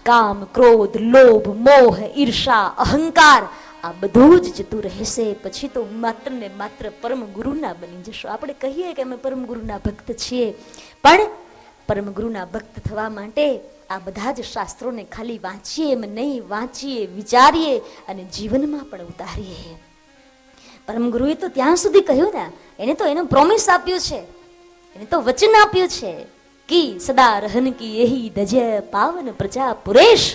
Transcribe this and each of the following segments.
કામ, ક્રોધ, લોભ, મોહ, ઈર્ષા, અહંકાર આ બધું જ જતું રહેશે. પછી તો માત્ર ને માત્ર પરમ ગુરુના બની જશો. આપણે કહીએ કે અમે પરમ ગુરુના ભક્ત છીએ, પણ પરમ ગુરુના ભક્ત થવા માટે આ બધા જ શાસ્ત્રોને ખાલી વાંચીએ એમ નહીં, વાંચીએ, વિચારીએ અને જીવનમાં પણ ઉતારીએ. પરમ ગુરુએ તો ત્યાં સુધી કહ્યું ને, એને તો એનું પ્રોમિસ આપ્યું છે, એને તો વચન આપ્યું છે કે સદા રહન કી એહી ધજ પાવન પ્રજા પુરેશ,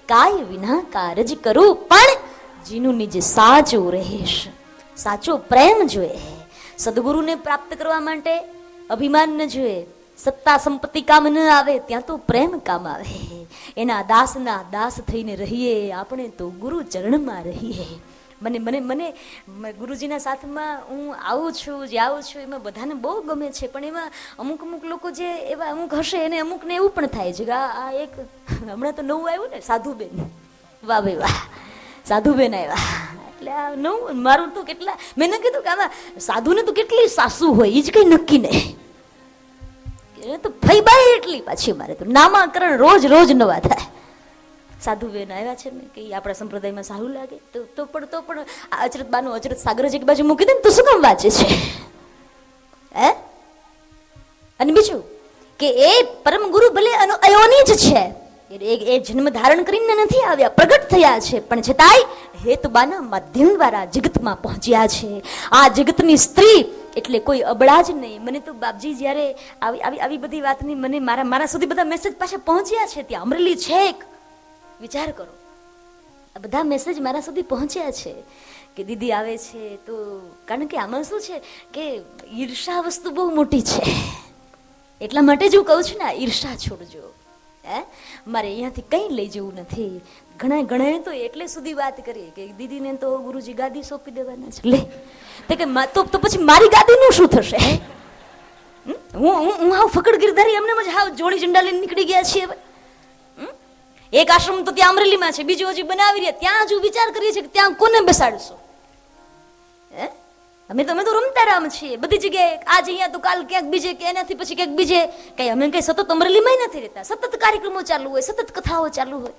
કાય વિના કારજ કરું પણ જીનું નિજ સાચો રહેશ. સાચો પ્રેમ જોઈએ. સદગુરુને પ્રાપ્ત કરવા માટે અભિમાન ન જોઈએ, સત્તા સંપત્તિ કામ ન આવે, ત્યાં તો પ્રેમ કામ આવે. એના દાસના દાસ થઈને રહીએ, આપણે તો ગુરુ ચરણમાં રહીએ. મને મને મને ગુરુજીના સાથમાં હું આવું છું, જે આવું છું એમાં બધાને બહુ ગમે છે, પણ એમાં અમુક અમુક લોકો જે એવા અમુક હશે એને અમુકને એવું પણ થાય છે કે આ એક હમણાં તો નવું આવ્યું ને સાધુબેન, વાહ ભાઈ વાહ, સાધુબેન આવ્યા એટલે આ નવું. મારું તો કેટલા મેં ન કીધું કે આમાં સાધુને તો કેટલી સાસુ હોય એ જ કઈ નક્કી નહીં, તો ફઈબાઈ એટલી પાછી મારે તો નામાકરણ રોજ રોજ નવા થાય. સાધુબેન આવ્યા છે ને કે આપણા સંપ્રદાયમાં સારું લાગે તો પણ આ અચરત બાનું અચરત સાગર જ એક બાજુ મૂકી દે ને તો શું કામ વાંચે છે હે? અને બીજું કે એ પરમ ગુરુ ભલે અયોની જ છે, એ જન્મ ધારણ કરીને નથી આવ્યા, પ્રગટ થયા છે, પણ છતાંય હેતુબાના માધ્યમ દ્વારા જગતમાં પહોંચ્યા છે. આ જગતની સ્ત્રી એટલે કોઈ અબળા જ નહીં. મને તો બાપજી જ્યારે આવી બધી વાતની મને મારા સુધી બધા મેસેજ પાછા પહોંચ્યા છે, ત્યાં અમરેલી છેક વિચાર કરો, આ બધા મેસેજ મારા સુધી પહોંચ્યા છે કે દીદી આવે છે તો, કારણ કે આમાં શું છે કે ઈર્ષા વસ્તુ બહુ મોટી છે, એટલા માટે જ હું કહું છું ને ઈર્ષા છોડજો. હે મારે અહીંયાથી કંઈ લઈ જવું નથી. ઘણા તો એટલે સુધી વાત કરીએ કે દીદીને તો ગુરુજી ગાદી સોંપી દેવાના છે. લે તો પછી મારી ગાદીનું શું થશે? હું હાવ ફકડ ગિરધારી એમને જ હાવ જોડી ઝંડા લઈને નીકળી ગયા છીએ. એક આશ્રમ તો ત્યાં અમરેલીમાં છે, બીજું હજી બનાવી રહ્યા, ત્યાં હજુ વિચાર કરીએ છીએ કે ત્યાં કોને બેસાડશો. હે અમે તો રમતા રામ છીએ બધી જગ્યાએ, આજ અહીંયા તો કાલ ક્યાંક બીજે કે એનાથી પછી ક્યાંક બીજે. કઈ અમે કઈ સતત અમરેલીમાં નથી રહેતા, સતત કાર્યક્રમો ચાલુ હોય, સતત કથાઓ ચાલુ હોય.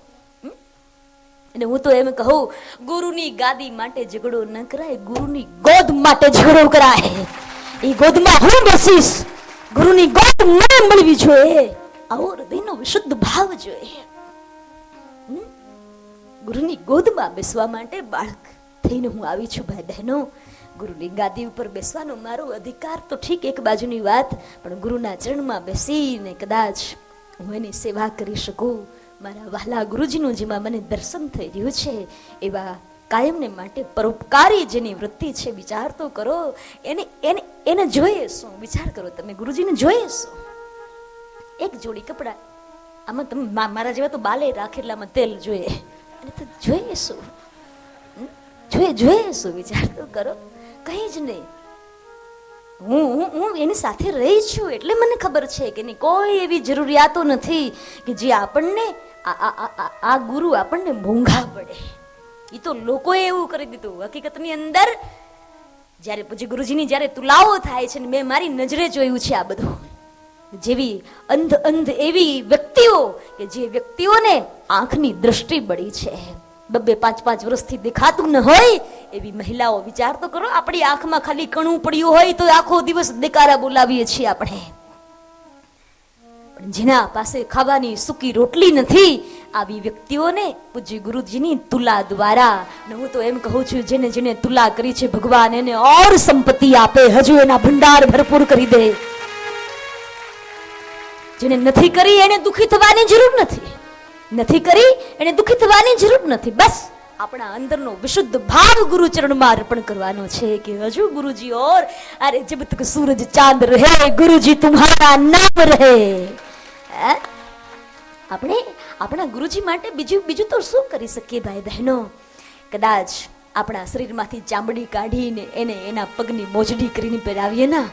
અને હું તો એમ કહું, ગુરુની ગાદી માટે ઝઘડો ન કરાય, ગુરુની ગોદ માટે ઝઘડો કરાય. એ ગોદમાં હું બેસીશ, ગુરુની ગોદ મને મળવી જોઈએ, આવો હૃદયનો વિશુદ્ધ ભાવ જોઈએ. ગુરુની ગોદમાં બેસવા માટે બાળક થઈને હું આવી છું. ભાઈ બહેનો, ગુરુની ગાદી ઉપર બેસવાનો મારો અધિકાર તો ઠીક એક બાજુની વાત, પણ ગુરુના ચરણમાં બેસીને કદાચ હું એની સેવા કરી શકું. મારા વહાલા ગુરુજીનું જેમાં મને દર્શન થઈ રહ્યું છે એવા કાયમને માટે પરોપકારી જેની વૃત્તિ છે, વિચાર તો કરો. એને જોઈએ શું? વિચાર કરો તમે, ગુરુજીને જોઈએ શું? એક જોડી કપડા, આમાં તમે મારા જેવા તો બાલે રાખેલામાં તેલ જોઈએ, તો જોઈએ શું? જોઈએ શું? વિચાર તો કરો. કઈ જ નહીં. હું એની સાથે રહી છું એટલે મને ખબર છે કે એની કોઈ એવી જરૂરિયાતો નથી કે જે આપણને આ ગુરુ આપણને મોંઘા પડે. એ તો લોકોએ એવું કરી દીધું. હકીકતની અંદર જ્યારે પછી ગુરુજીની જ્યારે તુલાઓ થાય છે ને, મેં મારી નજરે જોયું છે આ બધું. જેવી અંધ એવી વ્યક્તિઓ કે જે વ્યક્તિઓને આંખની દ્રષ્ટિ બળી છે, 2-5 વર્ષથી દેખાતું ન હોય એવી મહિલાઓ. વિચાર તો કરો, આપણી આંખમાં ખાલી કણું પડ્યું હોય તો આખો દિવસ દેકારા બોલાવીએ છીએ આપણે. પણ જેના પાસે ખાવાની સૂકી રોટલી નથી, આવી વ્યક્તિઓને પૂજ્ય ગુરુજીની તુલા દ્વારા, હું તો એમ કહું છું, જેને જેને તુલા કરી છે ભગવાન એને ઓર સંપત્તિ આપે, હજુ એના ભંડાર ભરપૂર કરી દે. જેને નથી કરી એને દુખી થવાની જરૂર નથી કરી એને દુખી થવાની જરૂર નથી. બસ આપણા અંદરનો વિશુદ્ધ ભાવ ગુરુ ચરણમાં અર્પણ કરવાનો છે કે હજુ ગુરુજી ઓર, અરે જબ તક સૂરજ ચાંદ રહે ગુરુજી તુમ્હારા નામ રહે. આપણે આપણા ગુરુજી માટે બીજું તો શું કરી શકીએ ભાઈ બહેનો? કદાચ આપણા શરીરમાંથી ચામડી કાઢીને એને એના પગની મોજડી કરીને પહેરાવીએ ના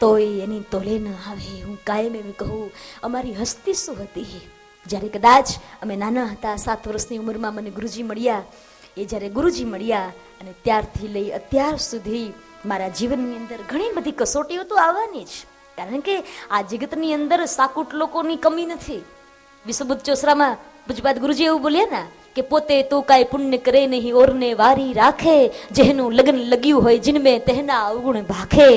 તોય એની તોલે ન આવે. હું કાયમ એમ કહું, અમારી હસ્તી શું હતી જ્યારે કદાચ અમે નાના હતા, 7 વર્ષની ઉંમરમાં મને ગુરુજી મળ્યા. એ જ્યારે ગુરુજી મળ્યા અને ત્યારથી લઈ અત્યાર સુધી મારા જીવનની અંદર ઘણી બધી કસોટીઓ તો આવવાની જ, કારણ કે આ જગતની અંદર સાકુટ લોકોની કમી નથી. વિશ્વબુદ્ધ ચોસરામાં પૂજપાદ ગુરુજી એવું બોલ્યા ને કે પોતે તો કાંઈ પુણ્ય કરે નહીં ઓરને વારી રાખે, જેનું લગ્ન લગ્યું હોય જિનમે તેના અવગુણ ભાખે,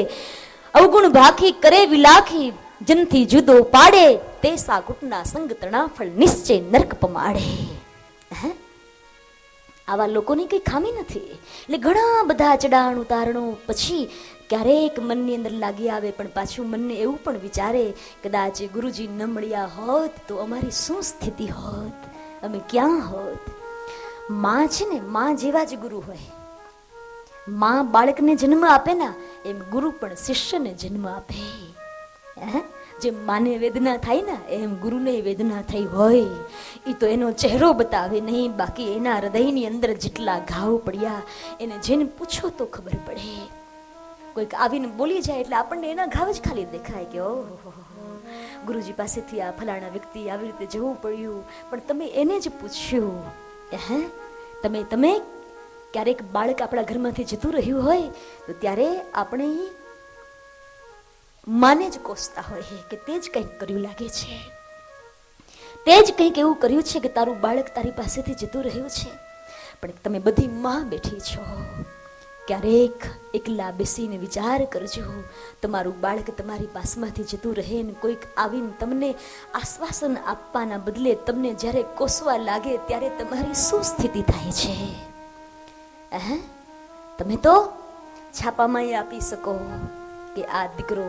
અવગુણ ભાખી કરે વિલાખી, જનથી જુદો પાડે, તે સાગુટના સંગ તણા ફળ નિશ્ચય નરક પમાડે. આવા લોકોની કઈ ખામી નથી. એટલે ઘણા બધા ચડાણ ઉતારણો પછી ક્યારેક મનની અંદર લાગી આવે, પણ પાછું મનને એવું પણ વિચારે કદાચ ગુરુજી ન મળ્યા હોત તો અમારી શું સ્થિતિ હોત, અમે ક્યાં હોત. માં છે ને, માં જેવા જ ગુરુ હોય. માં બાળકને જન્મ આપે ને એમ ગુરુ પણ શિષ્યને જન્મ આપે. જેમ માને વેદના થાય ને એમ ગુરુને વેદના થઈ હોય. એ તો એનો ચહેરો બતાવે નહીં, બાકી એના હૃદયની અંદર જેટલા ઘાવ પડ્યા એને જેને પૂછો તો ખબર પડે. કોઈક આવીને બોલી જાય એટલે આપણને એના ઘાવ જ ખાલી દેખાય કે ઓહો ગુરુજી પાસેથી આ ફલાણા વ્યક્તિ આવી રીતે જવું પડ્યું. પણ તમે એને જ પૂછ્યું. તમે ક્યારેક બાળક આપણા ઘરમાંથી જતું રહ્યું હોય તો ત્યારે આપણે માને જ કોસતા હોય કે તે જ કંઈક કર્યું લાગે છે, તે જ કંઈક એવું કર્યું છે કે તારું બાળક તારી પાસેથી જતું રહ્યું છે. પણ તમે બધી માં બેઠી છો, ક્યારેક એકલા બેસીને વિચાર કરજો, તમારું બાળક તમારી પાસમાંથી જતું રહે ને કોઈક આવીને તમને આશ્વાસન આપવાના બદલે તમને જ્યારે કોસવા લાગે ત્યારે તમારી શું સ્થિતિ થાય છે. તમે તો છાપામાં આપી શકો કે આ દીકરો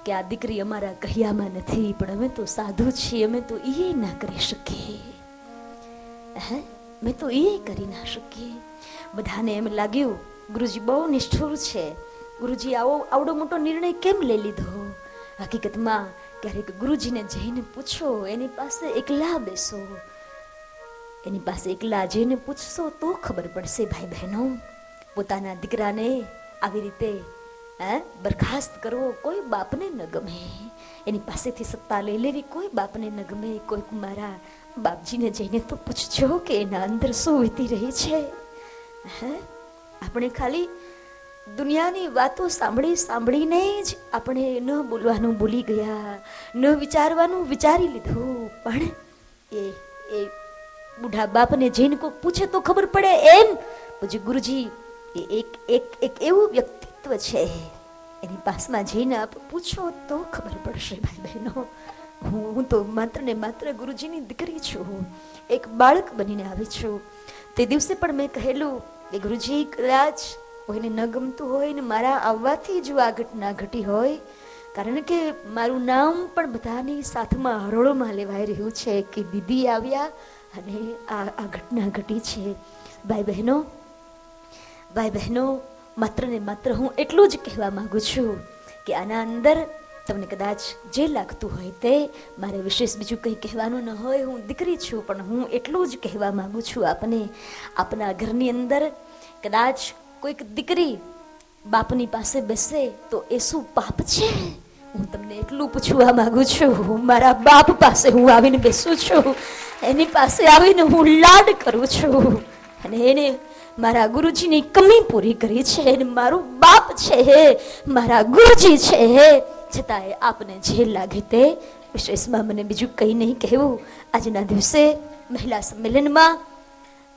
કે આ દીકરી અમારા કહ્યામાં નથી, પણ અમે તો સાધુ છીએ, અમે તો એ ના કરી શકીએ, અમે તો એ કરી ના શકીએ. બધાને એમ લાગ્યું ગુરુજી બહુ નિષ્ઠુર છે, ગુરુજી આવડો મોટો નિર્ણય કેમ લઈ લીધો. હકીકતમાં ક્યારેક ગુરુજીને જઈને પૂછો, એની પાસે એકલા બેસો, એની પાસે એકલા જઈને પૂછશો તો ખબર પડશે. ભાઈ બહેનો, પોતાના દીકરાને આવી રીતે બરખાસ્ત કરવો કોઈ બાપને ન ગમે, એની પાસેથી સત્તા લઈ લેવી કોઈ બાપને ન ગમે. કોઈક મારા બાપજીને જઈને તો પૂછજો કે એના અંદર શું વીતી રહી છે. આપણે ખાલી દુનિયાની વાતો સાંભળીને જ આપણે ન બોલવાનું ભૂલી ગયા, ન વિચારવાનું વિચારી લીધું. પણ એ બુઢા બાપને જઈને કોઈ પૂછે તો ખબર પડે. એમ પછી ગુરુજી એક એવું વ્યક્તિત્વ છે, એની પાસમાં જઈને આપ પૂછો તો ખબર પડશે. ભાઈ બહેનો, હું તો માત્ર ને માત્ર ગુરુજીની દીકરી છું, એક બાળક બનીને આવી છું. તે દિવસે પણ મેં કહેલું કે ગુરુજી કદાચ કોઈને ન ગમતું હોય ને મારા આવવાથી જો આ ઘટના ઘટી હોય, કારણ કે મારું નામ પણ બધાની સાથમાં હરોળોમાં લેવાઈ રહ્યું છે કે દીદી આવ્યા અને આ ઘટના ઘટી છે. ભાઈ બહેનો, માત્ર ને માત્ર હું એટલું જ કહેવા માંગુ છું કે આના અંદર તમને કદાચ જે લાગતું હોય તે, મારે વિશેષ બીજું કંઈ કહેવાનું ન હોય. હું દીકરી છું પણ હું એટલું જ કહેવા માંગુ છું આપને, આપના ઘરની અંદર કદાચ કોઈક દીકરી બાપની પાસે બેસે તો એ શું પાપ છે? હું તમને એટલું પૂછવા માંગુ છું. મારા બાપ પાસે હું આવીને બેસું છું, એની પાસે આવીને હું લાડ કરું છું, અને એને મારા ગુરુજીની કમી પૂરી કરી છે. અને મારું બાપ છે, મારા ગુરુજી છે, છતાંય આપને જે લાગે તે વિશેષમાં મને બીજું કંઈ નહીં કહેવું. આજના દિવસે મહિલા સંમેલનમાં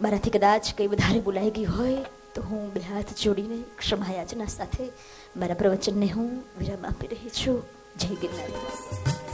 મારાથી કદાચ કંઈ વધારે બોલાઈ ગઈ હોય તો હું બે હાથ જોડીને ક્ષમા યાચના સાથે મારા પ્રવચનને હું વિરામ આપી રહી છું. જય ગિરનારી.